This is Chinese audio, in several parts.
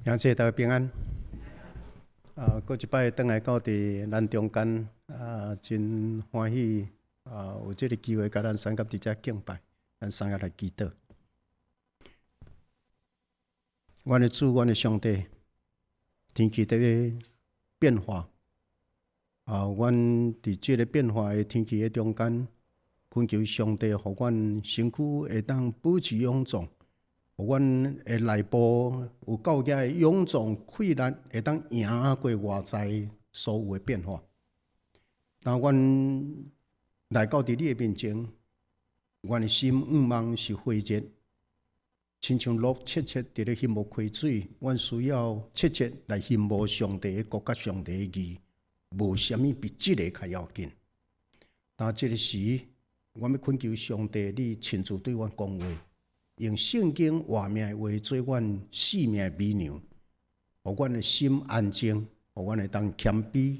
兄弟大家平安。过一摆倒来到伫咱中间，真欢喜有这个机会，甲咱三甲伫遮敬拜，咱三甲来祈祷。阮的主，阮的上帝，天气在变化，阮伫这个变化的天气的中间，恳求上帝，互阮身躯会当保持勇壮。互阮的内部有够遐的勇壮气力，会当赢过外在所有的变化。当阮来到伫你的面前，阮的心仰望是火热，亲像鹿切切伫咧翕无开水。阮需要切切来翕无上帝的国甲上帝的义，无啥物比这个较要紧。但这个时，阮要恳求上帝，你亲自对阮讲话。用圣经活命的话做阮性命的美娘，互阮的心安静，互阮会当谦卑，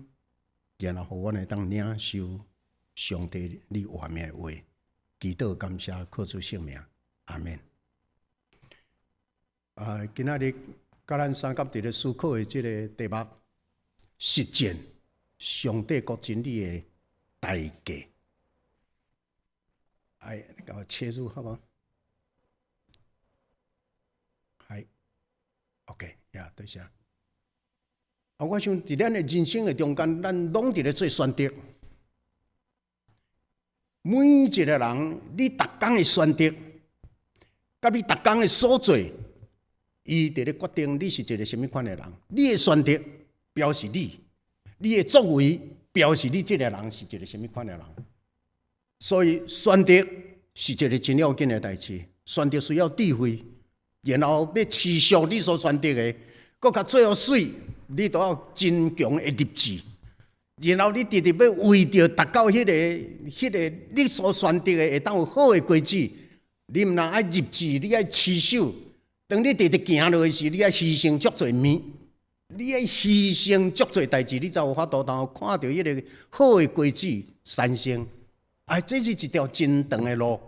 然后互阮会当领受上帝你活命的话。祈祷感谢，靠主圣名，阿门。今仔日甲咱三甲伫咧思考的这个题目，实践上帝国真理的代价。你甲我切入好无？OK， 多谢。我想伫咱的人生的中间，咱拢伫咧做选择。每一个人，你逐工的选择，甲你逐工的所做，伊伫咧决定你是一个什么款的人。你的选择表示你的作为表示你这个人是一个什么款的人。所以选择是一个真要紧的代志，选择需要智慧。然后要持续你所选择的，搁较最后水，你都要真强的立志。然后你直直要为着达到迄个你所选择的会当有好的果子，你毋但爱立志，你爱持守。当你直直行落去时，你爱牺牲足侪物，你爱牺牲足侪代志，你才有法度看到迄个好的果子产生。这是一条真长的路。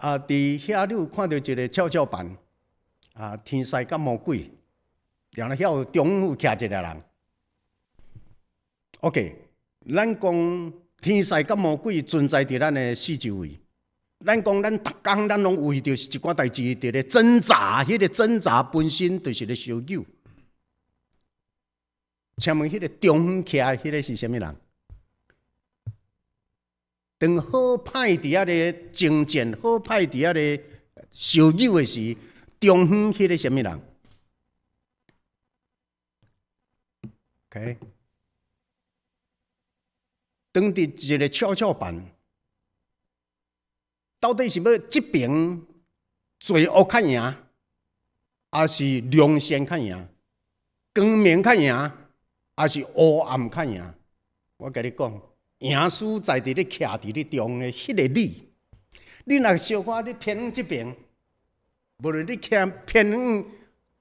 伫遐你有看到一个跷跷板，天使甲魔鬼，然后遐有中府徛一个人。OK， 咱讲天使甲魔鬼存在伫咱的四周围，咱讲咱逐工咱拢为着一寡代志伫咧挣扎，迄个挣扎本身就是咧相救。请问迄个中府徛迄个是啥物人？当好歹伫遐咧征战，好歹伫遐咧相救的时，中方迄个什么人 ？OK， 当伫一个跷跷板，到底是要这边罪恶较赢，还是良善较赢？光明较赢，还是黑暗较赢？我甲你讲。赢输在伫咧徛伫咧中的迄个你若小可你偏往这边，无论你偏往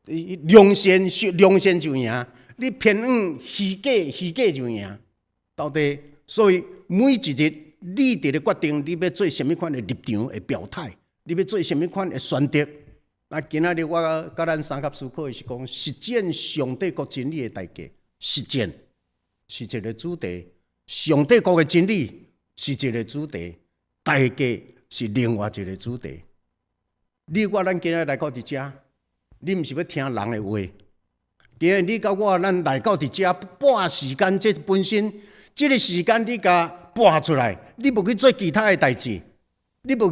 良善就赢，你偏往虚假就赢。到底，所以每一日你伫咧决定你要做什么款的立场的表态，你要做什么款的选择。今仔日我甲咱三甲思考的是讲，实践上帝国真理的代价。实践是一个主题。上帝国的真理是一个主题，代价是另外一个主题。咱今日来到伫遮，你毋是要听人的话。今日你甲我，咱来到伫遮半时间，这本身这个时间你甲拨出来，你无去做其他的代志，你无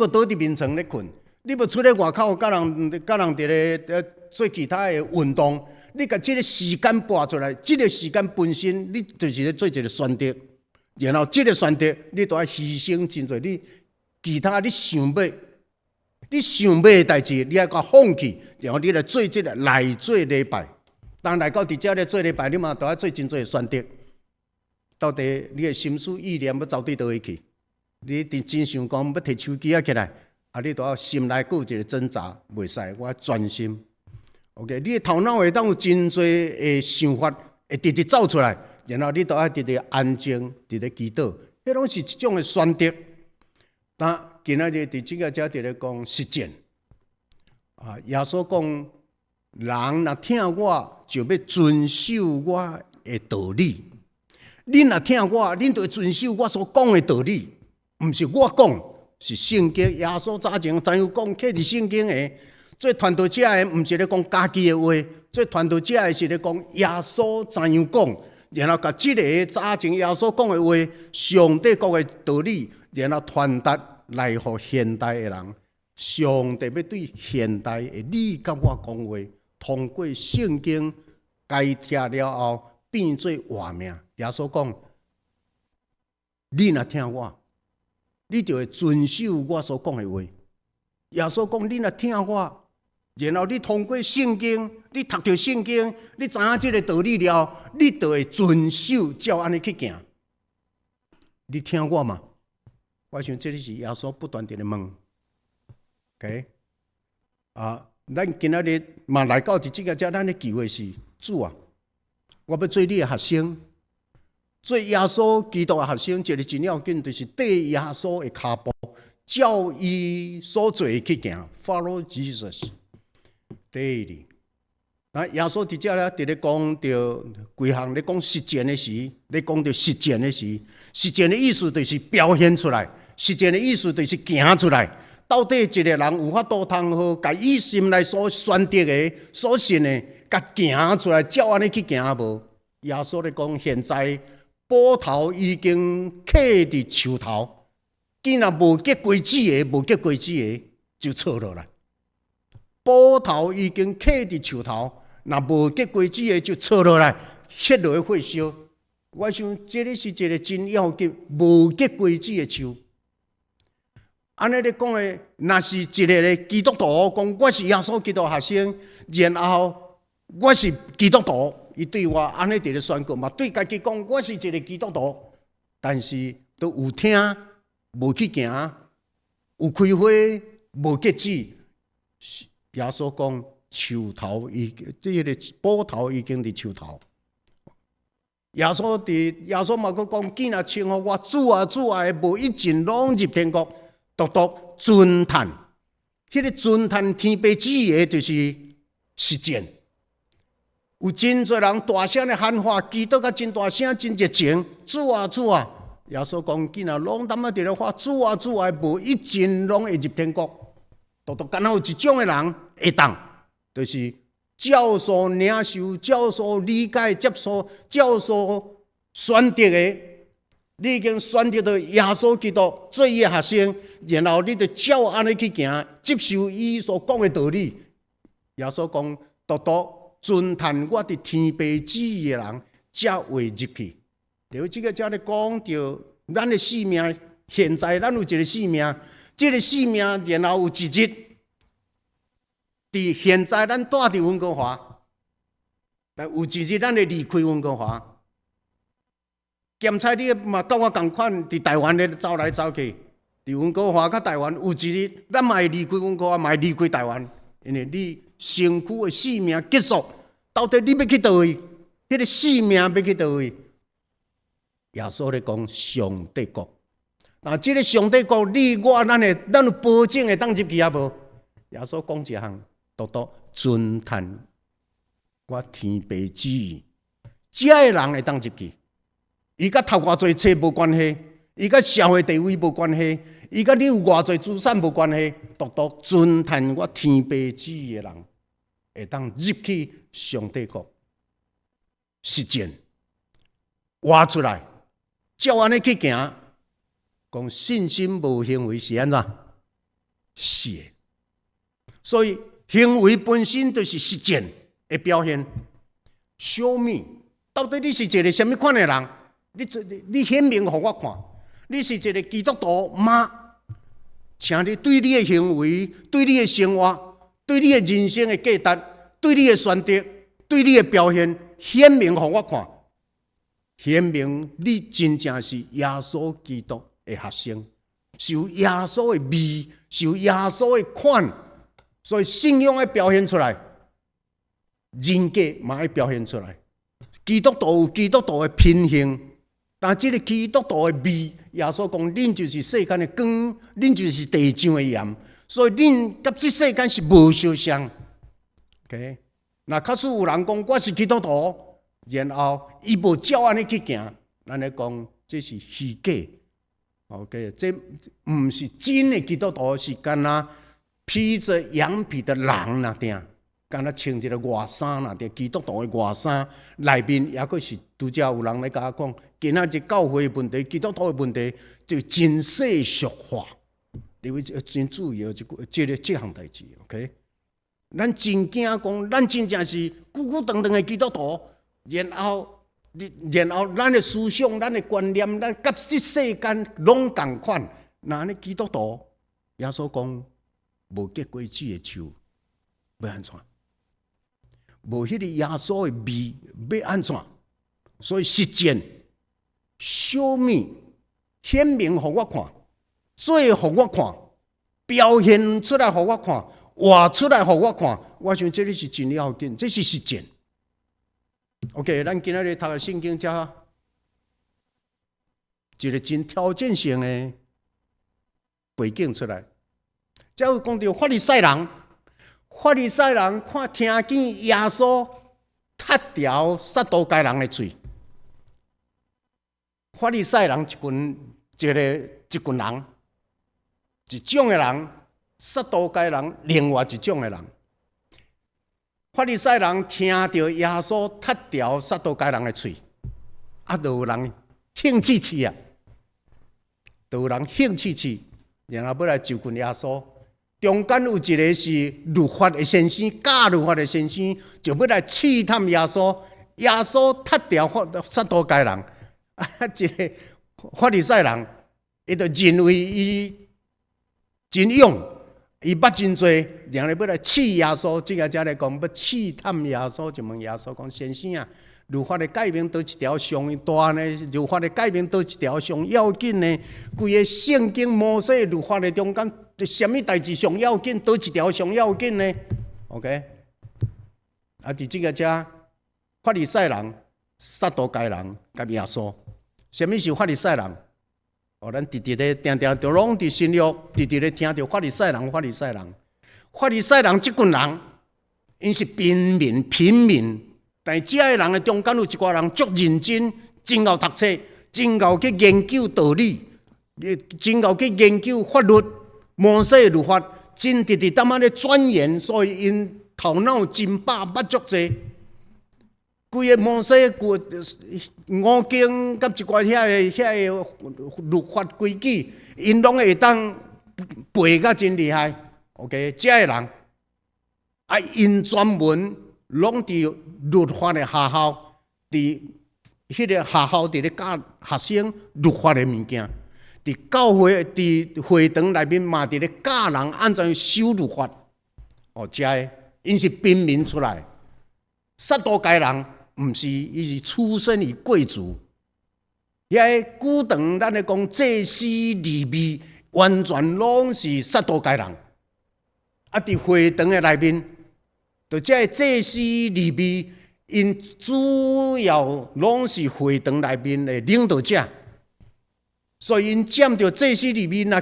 倒伫眠床咧困，你无出咧外口甲人伫咧做其他的运动。你甲这个时间拨出来，这个时间本身，你就是咧做一个选择，然后这个选择，你都要牺牲真侪你其他你想要的代志，你要甲放弃，然后你来做这个来做礼拜。当来到伫遮咧做礼拜，你嘛都要做真侪的选择。到底你的心思意念要走对倒位去？你真想讲要摕手机起来，你都要心内有一个挣扎，袂使我专心。OK， 你的头脑会当有真侪的想法，会直直走出来，然后你都要直直安静，直直祈祷，迄拢是一种的选择。但今仔日伫即个遮伫咧讲实践，耶稣讲人若听我，就要遵守我的道理。恁若听我，恁就会遵守我所讲的道理，毋是我讲，是圣经。耶稣早前怎样讲？启示圣经的，做传道者的，毋是咧讲家己的话，做传道者的是咧讲耶稣怎样讲，然后甲即个早前耶稣讲的话，上帝国的道理，然后传达来互现代的人。上帝要对现代的你甲我讲话，通过圣经解拆了后，变做活命。耶稣讲：你若听我，你就会遵守我所讲的话。耶稣讲：你若听我，然后你通过圣经，你读到圣经，你知影这个道理了，你就会遵守，照安尼去行。你听我嘛？我想这是耶稣不断地问。OK， 咱今仔日嘛来到这个咱的机会是主啊，我要做你的学生。做耶稣基督的学生，一个真要紧，就是跟耶稣的脚步，照伊所做去行 ，Follow Jesus。第二，耶稣伫遮咧，伫咧讲到规项咧讲实践的时，咧讲到实践的时，实践的意思就是表现出来，实践的意思就是行出来。到底一个人有法度通好，甲伊心内所选择的、所信的，甲行出来，照安尼去行无？耶稣咧讲，现在。波头已经卡伫树头，既然无结果子的，无结果子的就错落来。波头已经卡伫树头，若无结果子的就错落来，切落去火烧。我想这个是一个真要紧，无结果子的树。安尼咧讲的，若是一个咧基督徒讲我是耶稣基督学生，然后我是基督徒。伊对我安尼伫咧宣告嘛，对家己讲我是一个基督徒，但是都有听无去行，有开花无结子。耶稣讲树头这个波头已经伫树头。耶稣嘛佫讲，既然称呼我主啊主啊的，无一尽拢入天国，独独尊叹。迄个尊叹天父旨意的，就是实践。有真侪人大声的喊话，基督甲真大声、真热情，主啊主啊！耶稣讲，既然拢踮咧话，主啊主啊，无一真拢会入天国。独敢若有一种的人会当，就是照所领受、照所理解、接受、照所选择的。你已经选择到耶稣基督做伊的学生，然后你就照安尼去行，接受伊所讲的道理。耶稣讲，独尊叹我伫天父旨意的人，才会入去。了，这个才咧讲到咱的性命。现在咱有一个性命，这个性命，然后有一日，伫现在咱住伫温哥华，但有一日咱会离开温哥华。检查你嘛，甲我同款，伫台湾咧走来走去，伫温哥华甲台湾，有一日咱嘛会离开温哥华，嘛会离开台湾，因为你。身躯的性命结束，到底你要去倒位？迄个性命要去倒位？耶稣咧讲上帝国，但即个上帝国，你我咱有保证会当入去啊无？耶稣讲一项，独尊叹我天父旨意，这个人会当入去。伊甲读偌济册无关系，伊甲社会地位无关系，伊甲你有偌济资产无关系，独尊叹我天父旨意的人。会当入去上帝国实践，活出来，照安尼去行。讲信心无行为是安怎？是的。所以行为本身就是实践的表现。小米，到底你是一个什么款的人？你显明互我看，你是一个基督徒吗？请你对你的行为、对你的生活。对你的人生的价值，对你的选择，对你的表现，显明互我看，显明你真正是耶稣基督的学生，受耶稣的味，受耶稣的款，所以信仰要表现出来，人格嘛要表现出来。基督徒有基督徒的品行，但这个基督徒的味，耶稣讲，恁就是世间的光，恁就是地上的盐。所以，恁甲这世间是无相像。OK，那假使有人讲我是基督徒，然后伊无照安尼去行，咱咧讲这是虚假。OK， 这毋是真的基督徒，是干那披着羊皮的人那定，干那穿一个外衫那定，基督徒的外衫内面也阁是拄则有人咧甲我讲，今仔日教会的问题、基督徒的问题，就真世俗化。你要真注意这项代志 ，OK？ 咱真惊讲，咱真正是久久长长的基督徒，然后咱的思想、咱的观念，咱甲这世间拢共款。那安尼基督徒，耶稣讲无结果子的树，要安怎？无迄个耶稣的味，要安怎？所以实践、小米显明互我看，做互我看，表现出来互我看。画出来互我看，我想这里是真要紧，这是实践。OK， 咱今仔日读的圣经遮一个真挑战性的背景出来。才有讲到法利赛人看听见耶稣踢掉撒都该人的嘴。法利赛人一群人，一种的人。撒都该人，另外一种的人，法利赛人听到耶稣踢掉撒都该人的嘴，就有人兴气气啊，然后要来就近耶稣。中间有一个是律法的先生，假律法的先生，就要来试探耶稣。耶稣踢掉撒都该人，一个法利赛人，伊就认为伊真勇。伊捌真多，然后要来试耶稣，这个才来讲要试探耶稣，就问耶稣讲：先生啊，律法的诫命倒一条上大呢？律法的诫命倒一条上要紧呢？规个圣经摩西律法的中间，什么代志上要紧？倒一条上要紧呢 ？OK， 伫这个遮，法利赛人、撒都该人甲耶稣，什么是法利赛人？咱直直咧，定定就拢伫新约，直直咧听到法利赛人即群人，因是平民，但这个人的中间有一寡人足认真，真够读册，真够去研究道理，真够去研究法律、摩西律法，真直直当啊咧钻研，所以因头脑真饱，捌足济。规个摩西五经甲一寡遐个律法规矩，因拢会当背甲真厉害。OK， 这个人因专门拢伫律法的学校，伫迄个学校伫咧教学生律法的物件，伫教会伫会堂内面嘛伫咧教人安怎守律法。这个因是平民出来，撒都该人。毋是，伊是出身于贵族。遐个古堂，咱咧讲祭司利未，完全拢是撒都该人。伫会堂的内面，就这个祭司利未，因主要拢是会堂内面的领导者，所以因占着祭司利未，若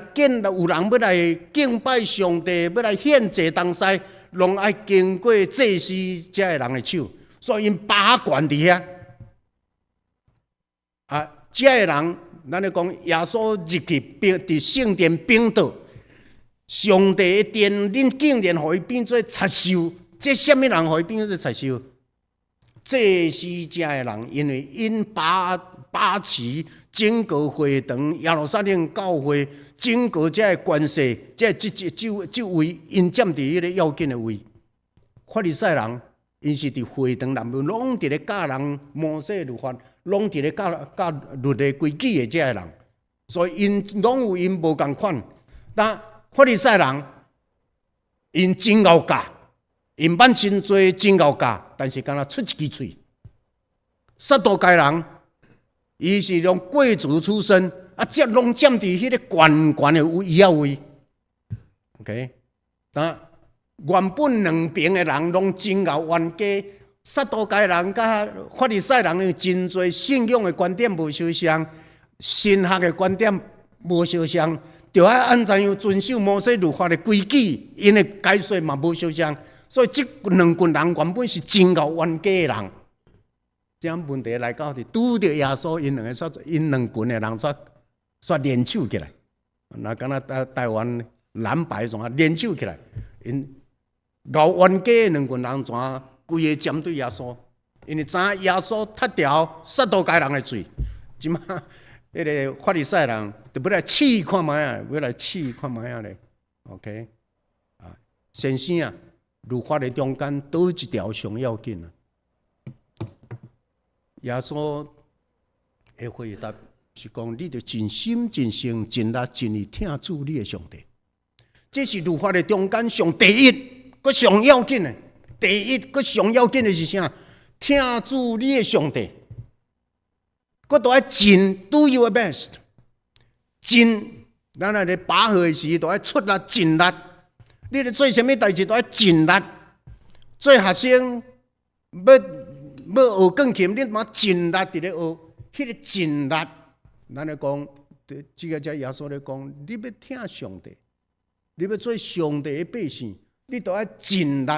有人要来敬拜上帝，要来献祭东西，拢爱经过祭司这个人的手。所以因把关伫遐，这个人，咱咧讲耶稣入去伫圣殿禀道，上帝的殿，恁竟然互伊变做贼首，这什么人互伊变做贼首？祭司这个人，因为因把持整个会堂、耶路撒冷教会，整个这个关系，这位因占伫迄个要紧的位，法利赛人。因是伫会堂内面，拢伫咧教人摩西律法，拢伫咧教律的规矩的这个人，所以因拢有因无共款。但法利赛人，因真够教，因捌真多真够教，但是敢若出一支喙。撒都该人，伊是用贵族出身，这拢占伫迄个悬的位。OK， 但。原本两边的人拢真够冤家，撒都该人甲法利赛人有真侪信仰的观点无相像，神学的观点无相像，就要按怎样遵守摩西律法的规矩，因的解说嘛无相像，所以这两群人原本是真够冤家的人。这样问题来到伫拄着耶稣，因两群的人煞联手起来。那敢若台湾蓝白怎啊联手起来？因搞冤家的两群人怎啊规个针对耶稣？因为知影耶稣踢掉撒都该人的罪，即马迄个法利赛人就要来试看卖啊，要来试看卖啊咧。OK， 啊，先生啊，律法的中间倒一条上要紧啊？耶稣的回答是讲：你着尽心、尽性、尽力、尽力听主你的上帝。这是律法的中间上第一，佮上要紧的。第一，佮上要紧的是啥？听主你的上帝，佮都要尽 do your best， 尽咱来咧把握的时，都要出力尽力。你咧做啥物代志都要尽力。做学生要学钢琴，你嘛尽力伫咧学，迄个尽力。咱咧讲，即个耶稣咧讲，你要听上帝，你要做上帝的百姓，你都要尽力。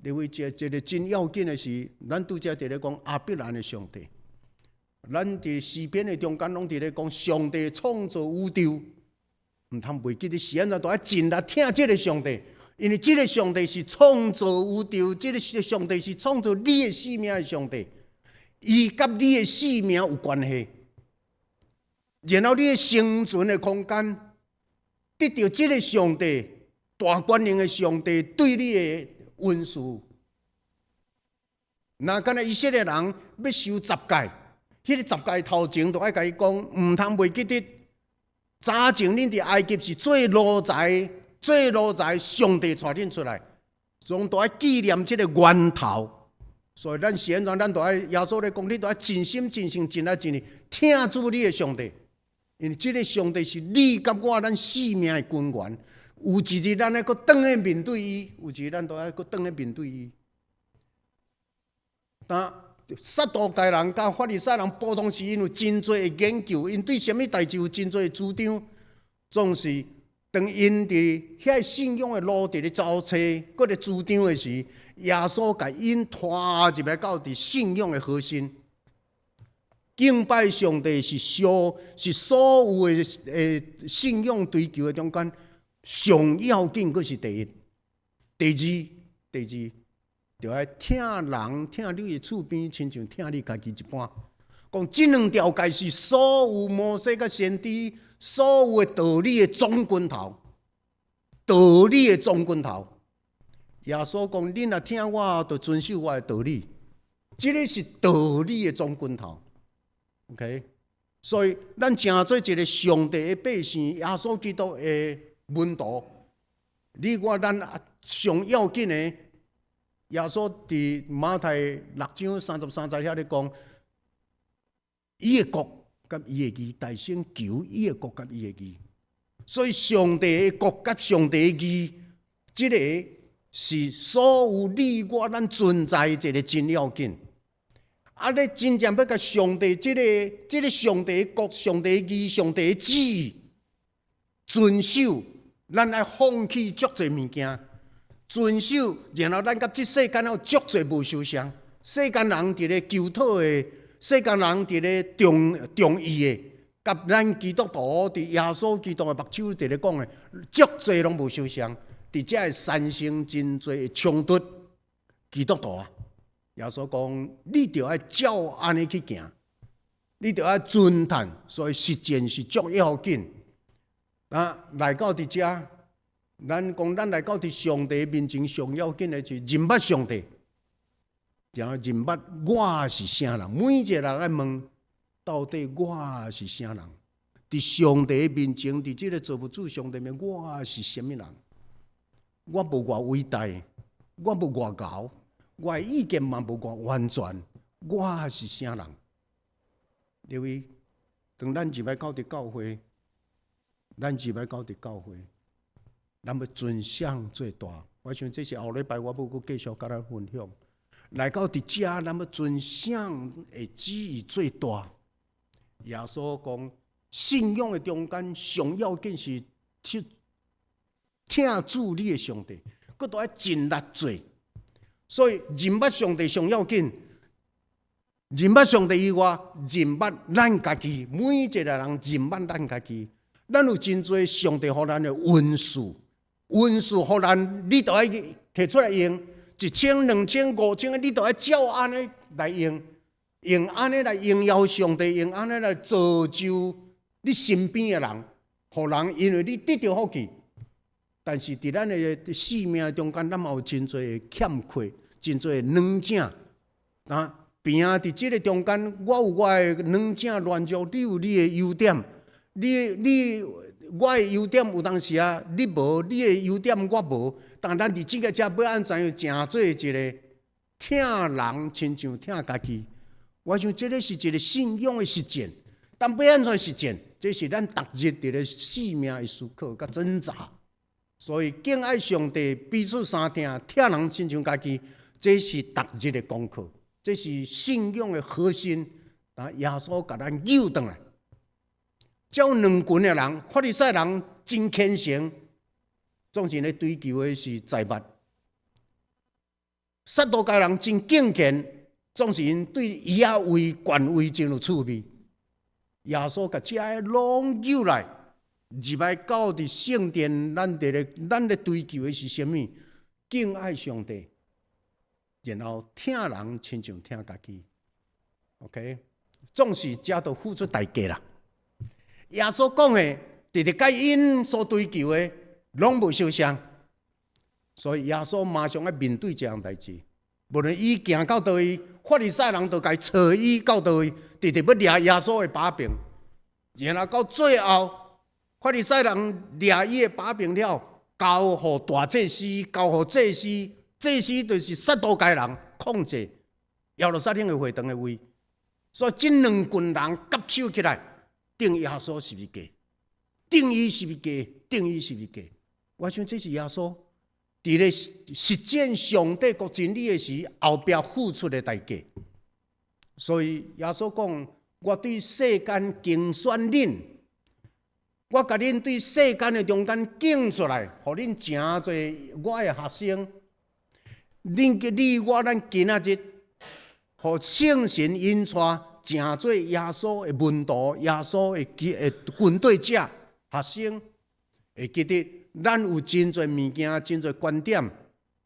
因为一个真要紧的是，咱拄则伫咧讲阿必然的上帝。咱伫诗篇的中间拢伫咧讲上帝创造宇宙，毋通袂记得是安怎都要尽力听这个上帝，因为这个上帝是创造宇宙，这个上帝是创造你的生命的上帝，伊甲你的生命有关系。然后你的生存的空间，得到这个上帝大权能的上帝对你的恩赐。那敢若以色列人要受十诫，迄个十诫头前都爱甲伊讲，毋通袂记得早前恁伫埃及是最奴才，上帝带恁出来，总都爱纪念这个源头。所以咱现在咱都爱耶稣咧讲，你都爱尽心尽性尽力尽力听主你的上帝，因为这个上帝是你甲我咱生命的根源。有一日咱爱搁转去面对伊，有一日咱都爱搁转去面对伊。但撒都该人甲法利赛人不同时，因有真多的研究，因对什么代志有真多的主张，总是当因伫遐信仰的路伫咧走车，搁咧主张的时，耶稣甲因拖入来到伫信仰的核心。敬拜上帝是所有的信仰追求的中间上要紧，佫是第一。第二，就要听人听你的厝边，亲像听你家己一般。讲这两条界是所有摩西甲先知所有的道理的总拳头，道理的总拳头。耶稣讲：恁若听我，就遵守我的道理。这个是道理的总拳头。OK， 所以咱成做一个上帝的百姓，耶稣基督的门徒。你我咱上要紧的，耶稣伫马太6章33节遐咧讲，伊的国甲伊的义，大声求伊的国甲伊的义。所以上帝的国甲上帝的义，这个是所有你我咱存在一个真要紧。啊！你真正要甲上帝这个上帝的国、上帝的义、上帝的旨意遵守，咱爱放弃足侪物件，遵守，然后咱甲这世间有足侪无相像。世间人伫咧求讨的，世间人伫咧中意的，甲咱基督徒伫耶稣基督的目睭伫咧讲的，足侪拢无相像。伫遮会产生真侪的冲突，基督徒啊！耶稣讲：你着要照安尼去行，你着要尊谈，所以实践是足要紧。啊，来到伫遮，咱讲咱来到伫上帝面前上要紧的是认捌上帝，然后认捌我是啥人。每一个人爱问，到底我是啥人？伫上帝面前，伫这个造物主上帝面，我是什么人？我无偌伟大，我无偌高。我的意见嘛无偌完全，我是啥人？因为当咱入来到伫教会，咱要尊享最大。我想这是后礼拜我要搁继续甲咱分享。来到伫遮，咱要尊享的旨意最大。耶稣讲，信仰的中间上要紧是听主你的上帝。佫都要尽力做。所以认捌上帝上要紧，认捌上帝以外，认捌咱家己。每一个人认捌咱家己。咱有真多上帝互咱的恩赐，恩赐互咱，你都要摕出来用。1000、2000、5000，你都要照安尼来用，用安尼来荣耀上帝，用安尼来造就你身边的人，互人因为你得到福气。但是伫咱的生命中间，咱嘛有真多的欠缺，真多的软件。啊，边啊，伫即个中间，我有我的软件软弱，你有你的优点。我的优点有当时啊，你无你的优点我无，但咱伫即个遮要安怎样，诚做一个疼人，亲像疼家己。我想这个是一个信仰的实践，但要安怎实践？这是咱逐日伫咧生命的思考甲挣扎。所以敬爱上帝，彼此相疼，疼人亲像家己，这是逐日的功课，这是信仰的核心。但耶稣甲咱诱转来。照两群的人，法利赛人真虔诚，总是咧追求的是财物；撒都该人真敬虔，总是因对野位、权位真有趣味。耶稣甲这些拢诱来，入来到伫圣殿，咱咧追求的是啥物？敬爱上帝，然后疼人亲像疼家己。OK， 总是这都付出代价啦。耶稣讲的，直直甲因所追求的，拢无相像。所以耶稣马上要面对这样代志。无论伊行到倒位，法利赛人都该找伊到倒位，直直要掠耶稣的把柄。然后到最后，法利赛人掠伊的把柄了，交互大祭司，交互祭司，祭司就是撒都该人控制耶路撒冷的会堂的位。所以这两群人合手起来。定耶稣是物价，定义是物价，定义是物价。我想这是耶稣伫咧实践上帝国真理的时后壁付出的代价。所以耶稣讲：我对世间竞选恁，我甲恁对世间的中间竞出来，互恁诚侪我的学生。你我咱今仔日，互圣神引带。诚做耶稣的门徒，耶稣的军队者、学生，会记得咱有真侪物件、真侪观点，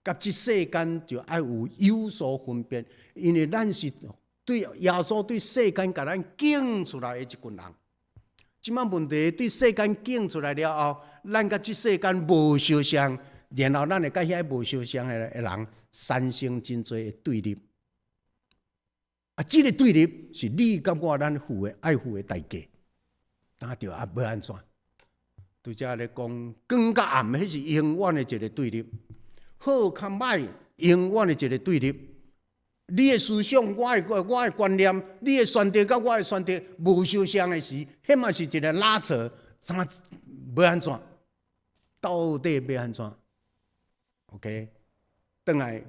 甲这世间就爱有所分别，因为咱是对耶稣对世间甲咱拣出来的一群人。即摆问题对世间拣出来了后，咱甲这世间无相像，然后咱会甲遐无相像的人产生真侪的对立。这个对立是你甲我咱爱付的代价，那就要安怎？对遮咧讲，光甲暗，迄是永远的一个对立；好较歹，永远的一个对立。你的思想，我的观念，你的选择甲我的选择无相像的时，迄嘛是一个拉扯，要安怎？到底要安怎 ？OK， 转来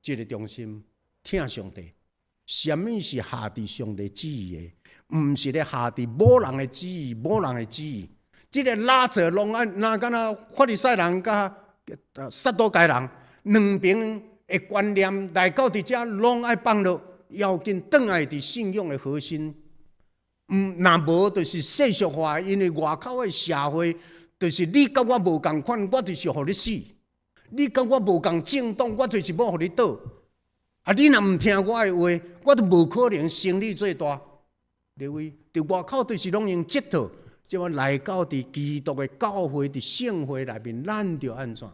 这个中心，听上帝。什么是下伫上帝旨意的？毋是咧下伫某人的旨意，某人的旨意。即个拉扯拢那敢若法利赛人甲撒都该人两边的观念来到伫遮，拢爱放落，要紧转来伫信仰的核心。若无就是世俗化，因为外口的社会，就是你甲我无共款，我就是互你死；你甲我无共政党，我就是要互你倒。你若毋听我的话，我都无可能生你最大。因为伫外口就是拢用这套，即我来到伫基督的教会、伫圣会内面，咱着安怎？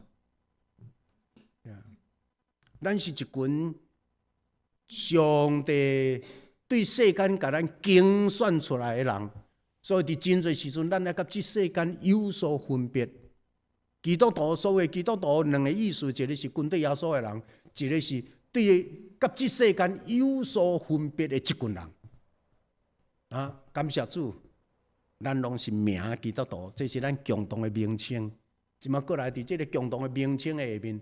咱是一群上帝对世间甲咱精选出来的人，所以伫真侪时阵，咱要甲这世间有所分别。基督徒所谓基督徒两个意思，一个是跟对耶稣的人，一个是对甲这世间有所分别的一群人。感谢主，咱拢是名基督徒，这是咱共同的名称。即马过来伫这个共同的名称的下面，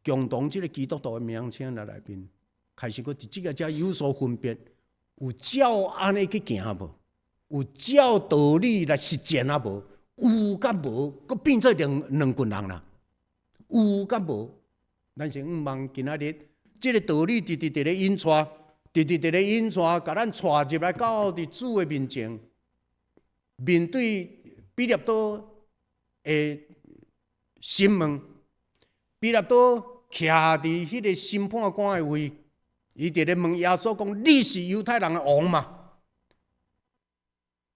共同这个基督徒的名称的内面，开始佫伫这个遮有所分别，有照安尼去行无？有照道理来实践无？有甲无？佫变做两群人啦。有甲无，咱先望今仔日，即个道理直咧引出，直咧引出，甲咱带入来到伫主的面前，面对彼得多的审问，彼得多徛伫迄个审判官的位，伊直咧问耶稣讲：你是犹太人的王嘛？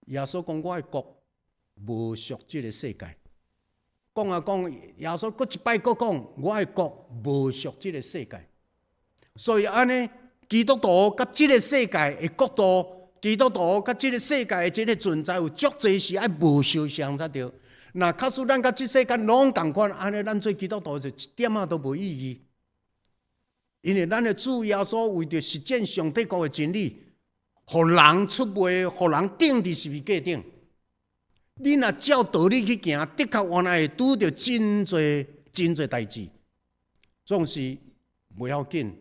耶稣讲：我的国无属即个世界。讲啊讲，耶稣搁一摆搁讲，我的国无属即个世界。所以安尼，基督徒甲即个世界的国度，基督徒甲即个世界的即个存在有足侪是爱无相像才对。那假使咱甲即世界拢同款，安尼咱做基督徒就一点仔都无意义。因为咱的主耶稣为着实践上帝国的真理，互人出卖，互人钉伫十字架顶。你若照道理去行，的确原来会拄着真侪代志。总是不要紧，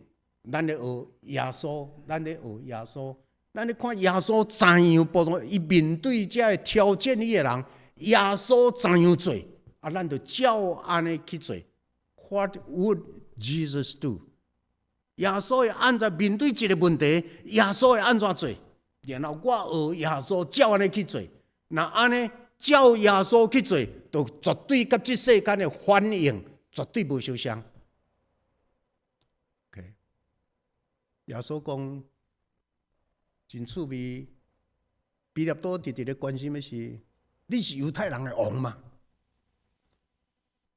咱咧学耶稣，咱咧学耶稣，咱咧看耶稣怎样不同，伊面对这个挑战伊的人，耶稣怎样做，啊，咱就照安尼去做。What would Jesus do？ 耶稣会按照面对一个问题，耶稣会安怎做？然后我学耶稣照安尼去做，那安尼。照耶稣去做，就绝对甲即世间的反应绝对无相像。OK， 耶稣讲真趣味，彼得多直直咧关心的是，你是犹太人的王嘛？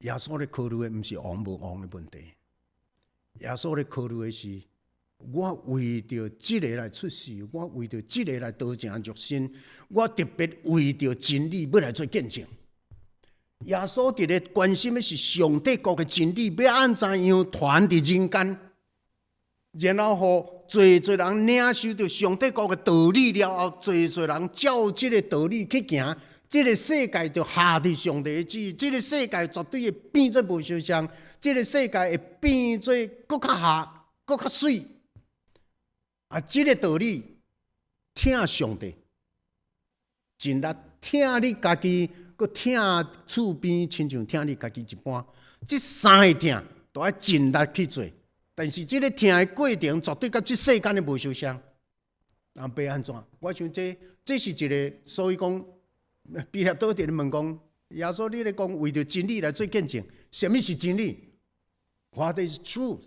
耶稣咧考虑的毋是王无王的问题，耶稣咧考虑的是。我为着即个来出世，我为着即个来道成肉身，我特别为着真理要来做见证。耶稣伫咧关心的是上帝国的真理要安怎样传伫人间，然后侪人领受着上帝国的道理了后，侪人照即个道理去行，即个世界就下伫上帝的旨意，即个世界绝对会变做无相像，即个世界会变做搁较下、搁较水。啊，这个道理，听上帝，尽力听你家己，佮听厝边亲像听你家己一般，这三个听都要尽力去做。但是这个听的过程，绝对甲这世间的无相像。啊，要安怎？我想这是一个，所以讲，彼得多伫咧问讲，耶稣你咧讲为着真理来做见证，什么是真理 ？What is truth？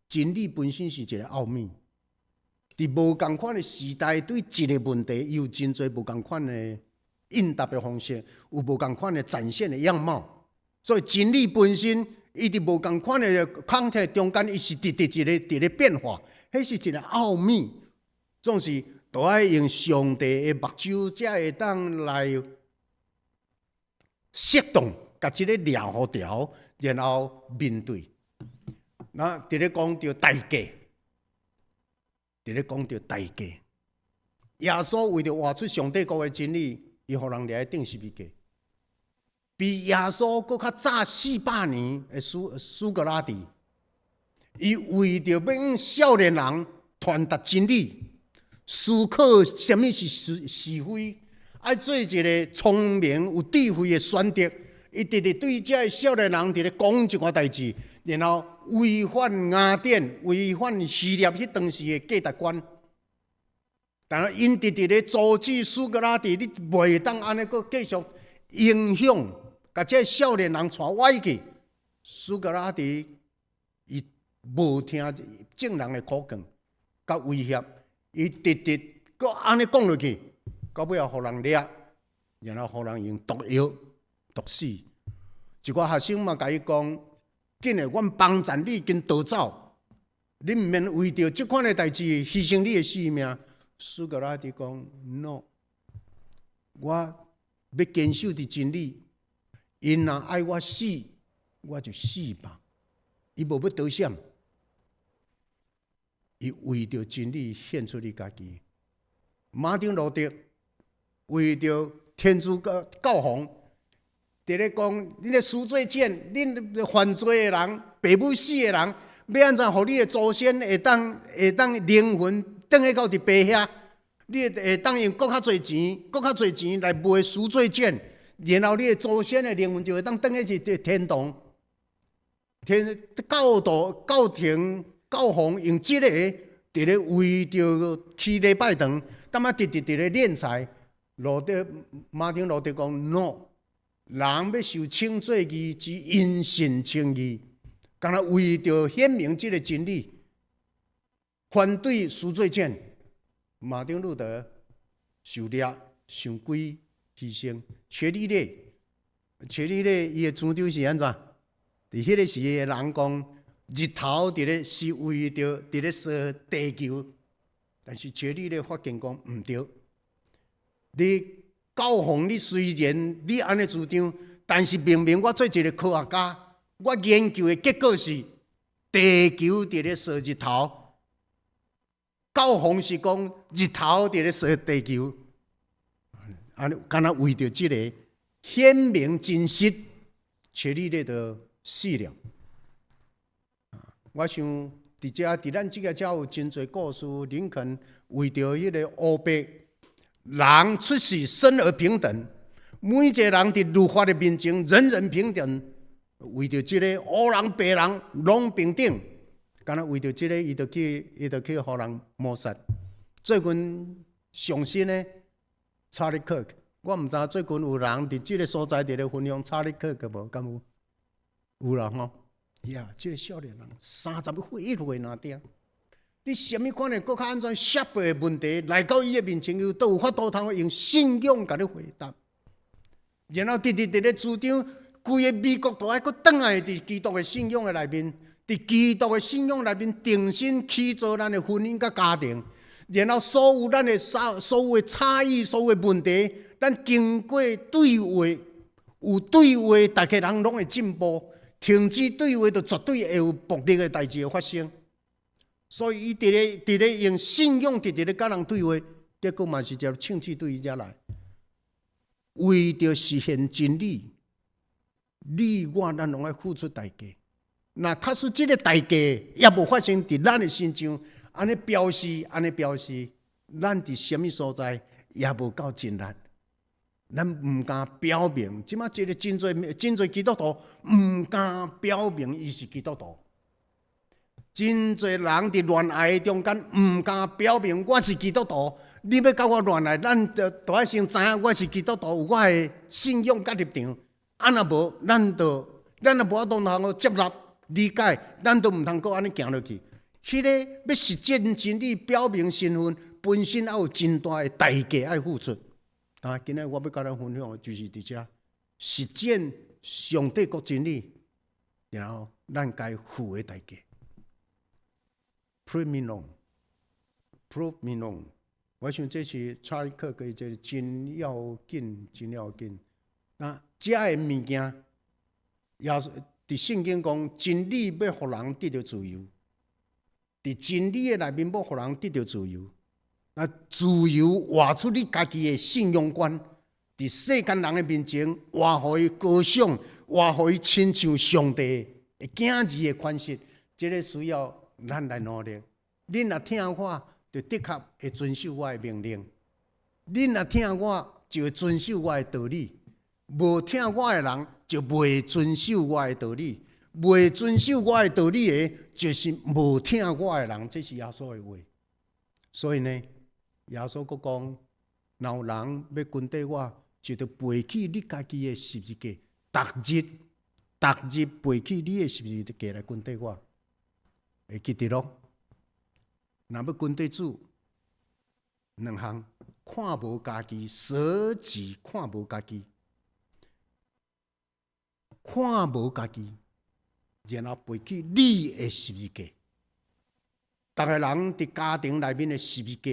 真理本身是一个奥秘，伫无共款的时代，对一个问题，有真侪无共款的应答的方式，有无共款的展现的样貌。所以真理本身，伊伫无共款的context中间，伊是直直咧变化，迄是一个奥秘。总是都爱用上帝的目睭，才会当来适当甲即个抓好条，然后面对。那伫咧讲到代价，伫咧讲到代价。耶稣为着活出上帝国的真理，伊互人掠钉十字架。比耶稣搁较早400年的苏格拉底，伊为着要向少年人传达真理，思考什么是是非，爱做一个聪明有智慧的选择。伊直直对这少年人伫咧讲一寡代志。然后违反雅典、违反希腊迄当时的价值观，但是因直直咧阻止苏格拉底，你袂当安尼阁继续影响，甲这少年人带歪去。苏格拉底伊无听正人的苦劝，甲威胁，伊直直阁安尼讲落去，到尾互人掠，然后互人用毒药毒死。一寡学生嘛，甲伊讲。紧诶，阮帮赞你跟逃走，你毋免为着即款诶代志牺牲你诶性命。苏格拉底讲 ：“No， 我要坚守伫真理，因若爱我死，我就死吧。”伊无要逃闪，伊为着真理献出你家己。马丁路德为着天主教皇。伫咧讲，恁咧赎罪券，恁犯罪的人、爸母死的人，要安怎互你的祖先会当灵魂转去到伫爸遐？你会当用搁较侪钱来卖赎罪券，然后你的祖先的灵魂就会当转去天堂。教廷教皇用这个伫咧为着去礼拜堂，伫咧敛财。马丁路德讲 ：“No， 人要受称罪义，只因信称义，干那为着显明这个真理，反对赎罪券。”马丁路德受掠、上鬼、牺牲。切利勒伊的主张是安怎？伫迄个时的人讲，日头伫咧是为着伫咧烧地球，但是切利勒发现讲毋对。你教皇，你虽然你安尼主张，但是明明我做一个科学家，我研究的结果是地球伫咧烧日头。教皇是讲日头伫咧烧地球，敢若为着这个显明真实，切利勒就死了。我想伫咱这个才有真侪故事，林肯为着迄个乌白人出世生而平等，每一个人伫律法的面前人人平等，为着这个黑人白人拢平等。敢若为着这个，伊就去互人谋杀。最近上新的查理克，我毋知最近有人伫这个所在伫咧分享查理克无？敢有？有啦吼。呀，这个少年人31岁1岁若定，你什么款的搁较安怎设备的问题来到伊的面前，又都有法度通用信仰甲你回答，然后直咧主张规个美国都爱搁倒来伫基督的信仰的内面。伫基督的信仰内面，重新起造咱的婚姻甲家庭，然后所有咱的所有的差异、所有的问题，咱经过对话，有对话，大家人拢会进步；停止对话，就绝对会有暴力的代志会发生。所以，伊伫咧用信仰，伫咧甲人对话，结果嘛是只枪支对伊遮来，为着实现真理，你我咱拢爱付出代价。那假使这个代价也无发生伫咱的身上，安尼表示，咱伫什么所在也无够真力，咱毋敢表明。即马这个真侪基督徒毋敢表明伊是基督徒，真侪人伫恋爱中间毋敢表明我是基督徒。你要甲我恋爱，咱就爱先知影我是基督徒，有我的信仰甲立场。安若无，咱就无法度通接纳。理解，咱都毋通搁安尼行落去。迄个要实践真理、表明身份，本身也有真大的代价要付出。今日我要甲咱分享的就是伫遮实践上帝国真理，然后咱该付的代价。Prove me wrong，prove me wrong。我想这是查理克嘅一个真要紧。遮个物件也是。伫圣经讲，真理要互人得到自由。伫真理的内面，要互人得到自由。那自由活出你家己的信仰观，伫世间人的面前，活互伊高尚，活互伊亲像上帝的囝儿的款式。这个需要咱来努力。恁若听我，就的确会遵守我的命令；恁若听我，就会遵守我的道理。无听我的人，就袂遵守我的道理；袂遵守我的道理的，就是无听我的人。这是耶稣的话。所以呢，耶稣佫讲，若有人要跟缀我，就得背起你家己的十字架，逐日背起你的十字架来跟缀我。会记得咯？若要跟缀主，两项：看无家己，舍己看无家己。看无家己，然后背起你的十字架。逐个人伫家庭内面的十字架，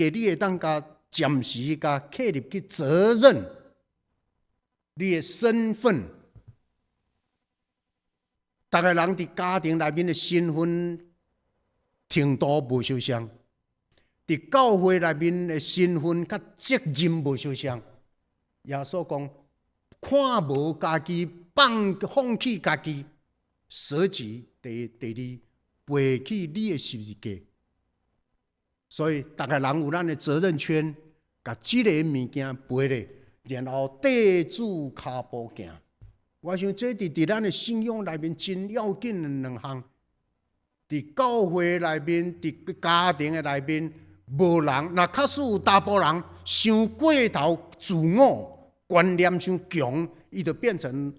你会当甲暂时甲刻入去责任，你的身份。逐个人伫家庭内面的身份程度无相像，伫教会内面的身份甲责任无相像。耶稣讲，看无家己。放弃家己，舍己。第二，背起你的十字架。所以，逐个人有咱的责任圈，甲这个物件背咧，然后地主骹步行。我想这伫咱的信仰内面真要紧的两项。伫教会内面，伫家庭的内面，无人若确实有大部人想过头自我，观念伤强，伊就变成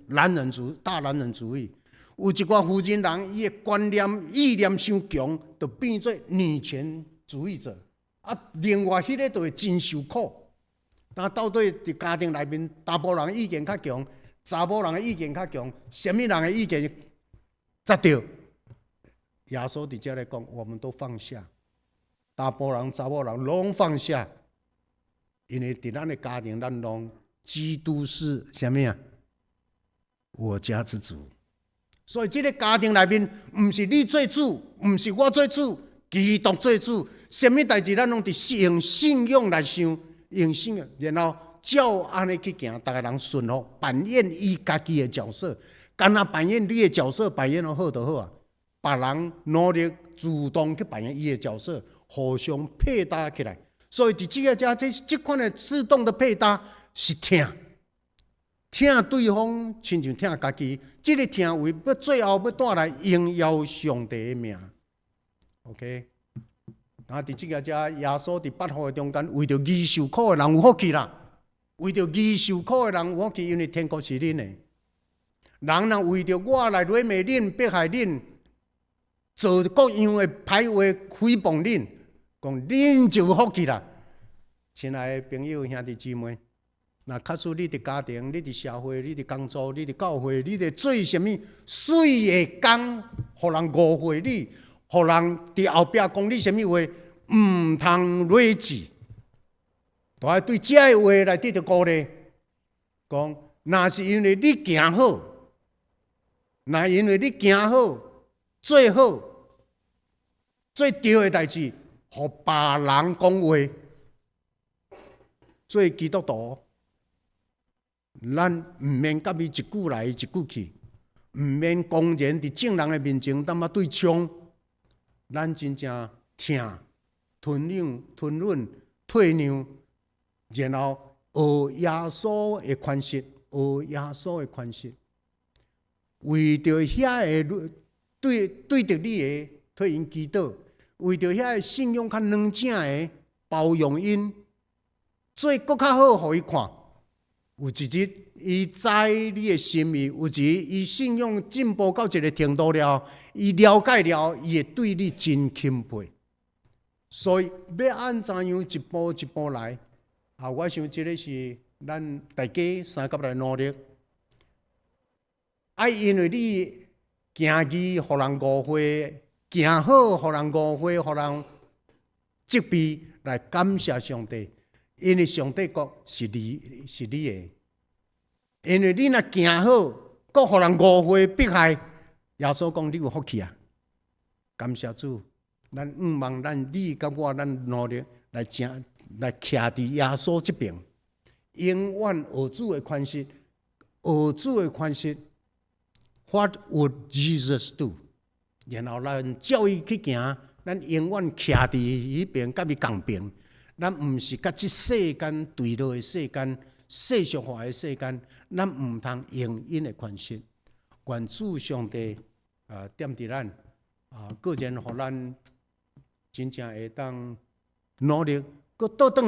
大男人主义。有一寡负责人，伊的观念意念伤强，就变做女权主义者。另外迄个就会真受苦。但到底伫家庭内面，大部人意见较强，查某人的意见较强，什么人的意见才对？耶稣伫遮来讲，我们都放下，大部人、查某人拢放下，因为伫咱的家庭，咱拢基督是啥物啊？我家之主。所以这个家庭内面，毋是你做主，毋是我做主，基督做主。什么代志，咱拢伫用信仰来想，用信仰，然后照安尼去行，大家人顺服，扮演伊家己的角色，干那扮演你的角色，扮演得好就好啊。别人努力主动去扮演伊的角色，互相配搭起来。所以伫这个这款的自动的配搭是听对方，亲像听家己。这个听为要最后要带来荣耀上帝的名。OK， 伫这个耶稣伫8福的中间，为着义受苦的人有福气啦。为着义受苦的人有福气，因为天国是恁的。人若为着我来毁灭恁、迫害恁。做各样的歹话诽谤恁，讲恁就有福气啦。亲爱的朋友、兄弟姊妹，那确实你伫家庭、你伫社会、你伫工作、你伫教会，你伫做什么水的工，互人误会你，互人伫后壁讲你什么话，毋通累积。都要对这个话来得到鼓励，讲若是因为你行好，若因为你行好，做好。最对的代志，互别人讲话。做基督徒，咱毋免甲伊一句来一句去，毋免公然伫众人的面前对对冲。咱真正听、吞忍、退让，然后学耶稣的宽恕，学耶稣的宽恕。为着遐个对着你的替因祈祷。为着遐个信仰较软正的包容因，做搁较好，互伊看。有一日，伊知你的心意；有一日，伊信仰进步到一个程度了，伊了解了，伊会对你真钦佩。所以要按怎样一步一步来？我想这个是咱大家三甲来努力。因为你行义，互人误会。行好，互人误会，互人责备，来感谢上帝，因为上帝国是你的。因为你若行好，搁互人误会迫害，耶稣讲你有福气啊！感谢主，咱望咱你甲我，咱努力来徛伫耶稣这边，永远学主的宽恕，学主的宽恕。What would Jesus do？然后咱照伊去行，咱永远徛伫迄边，甲伊共平。咱毋是甲即世间对落的世间、世俗化的世间，咱毋通用因的宽恕。愿主上帝点伫咱个人，互咱真正会当努力，搁倒转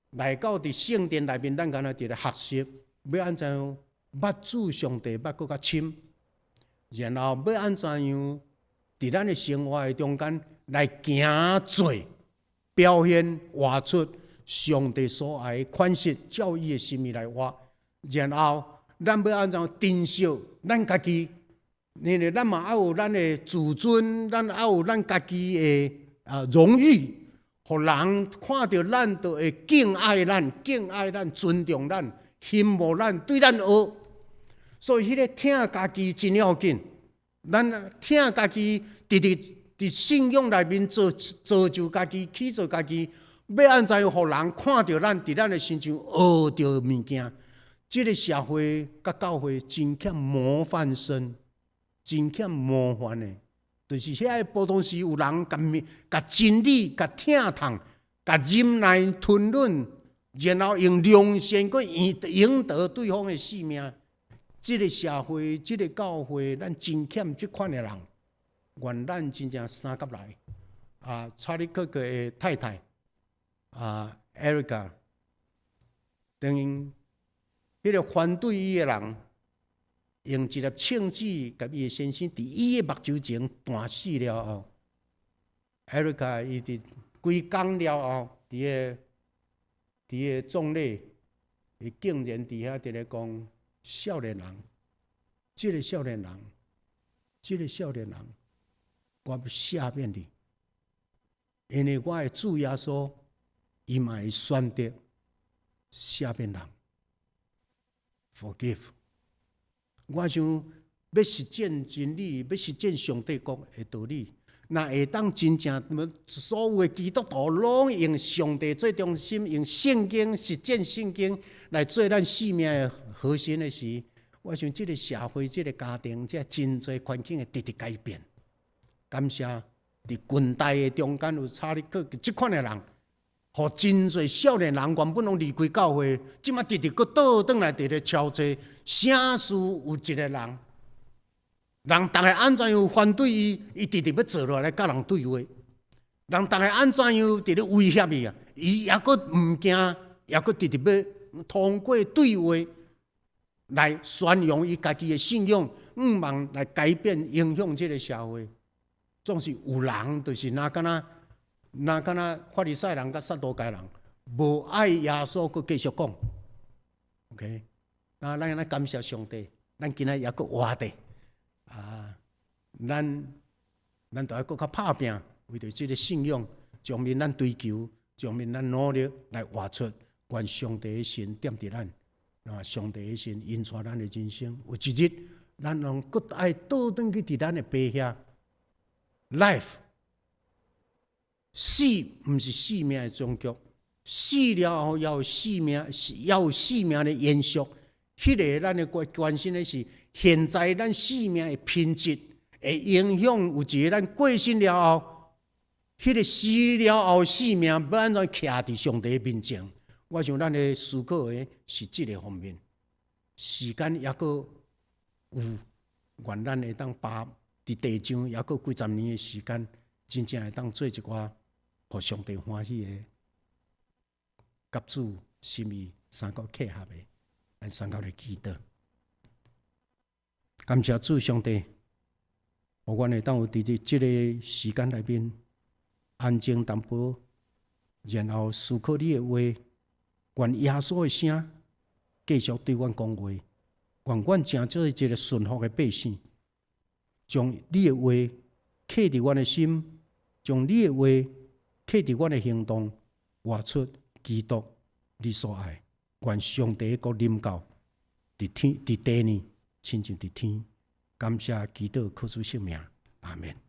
来到伫圣殿内面，咱敢若伫咧学习，要安怎样捌主上帝捌搁较深，然后要安怎样。伫咱的生活的中间来行做表现活出上帝所爱的款式，照伊的心意来活。然后咱要安怎珍惜咱家己，因为咱嘛要有咱的自尊，咱要有咱家己的荣誉，互人看到咱就会敬爱咱、尊重咱、羡慕咱、对咱学。所以迄个听家己真要紧。咱听家己伫信仰内面造就家己，起造家己，要安怎样互人看到咱伫咱的身上学到物件？这个社会甲教会真欠模范生，真欠模范的，就是遐个普通时有人甲真理、甲听痛、甲忍耐吞忍，然后用良善去赢得对方的性命。这个社会、这个教会，咱真欠这款的人。愿咱真正三甲来。查理克的太太Erica， 等于迄个反对伊的人，用一粒枪子，甲伊的先生伫伊的目睭前弹死了后 ，Erica 伊伫规工了后，伫个葬礼，伊竟然伫遐伫咧讲。少年人，这个少年人，我要赦免你，因为我的主耶稣，伊嘛会选择赦免人 ，forgive。我想要实践真理，要实践上帝讲的道理，那会当真正所有的基督徒拢用上帝最中心，用圣经实践圣经来做咱生命的核心的时，我想这个社会、这个家庭、这真侪环境会直直改变。感谢伫近代的中间有查理克这款的人，互真侪少年人原本拢离开教会，即马直直搁倒转来，直直敲诈。啥事有一个人。人逐个安怎样反对伊，伊直直要坐落来甲人对话。人逐个安怎样直咧威胁伊啊，伊也阁毋惊，也阁直直要通过对话来宣扬伊家己的信仰，毋望来改变影响这个社会。总是有人就是若敢若法利赛人甲撒都该人，无爱耶稣，阁继续讲。OK， 咱安尼感谢上帝，咱今仔也阁活着。咱都要搁较拍拼，为着这个信仰，将面咱追求，将面咱努力来活出，愿上帝的神点伫咱，上帝的神引带咱的人生。有一日，咱能搁爱倒转去伫咱的背遐 ，life， 死毋是生命的终局，死了后要有生命，要有生命的延续。迄个咱的关心的是，现在咱生命的品质会影响有一个咱过身了后，迄个死了后生命要安怎徛伫上帝面前？我想咱的思考的是这个方面。时间也阁有，愿咱会当把伫地上也阁几十年的时间，真正会当做一寡互上帝欢喜的，甲主心意三个契合的。咱三个来祈祷，感谢主上帝，互阮会当有伫这个时间内面安静淡薄，然后思考你的话，愿耶稣的声继续对阮讲话，愿阮成做一个顺服的百姓，将你的话刻伫阮的心，将你的话刻伫阮的行动，活出基督你所爱。愿上帝国临到，伫天伫地呢，亲像伫天。感谢基督靠主性命，阿门。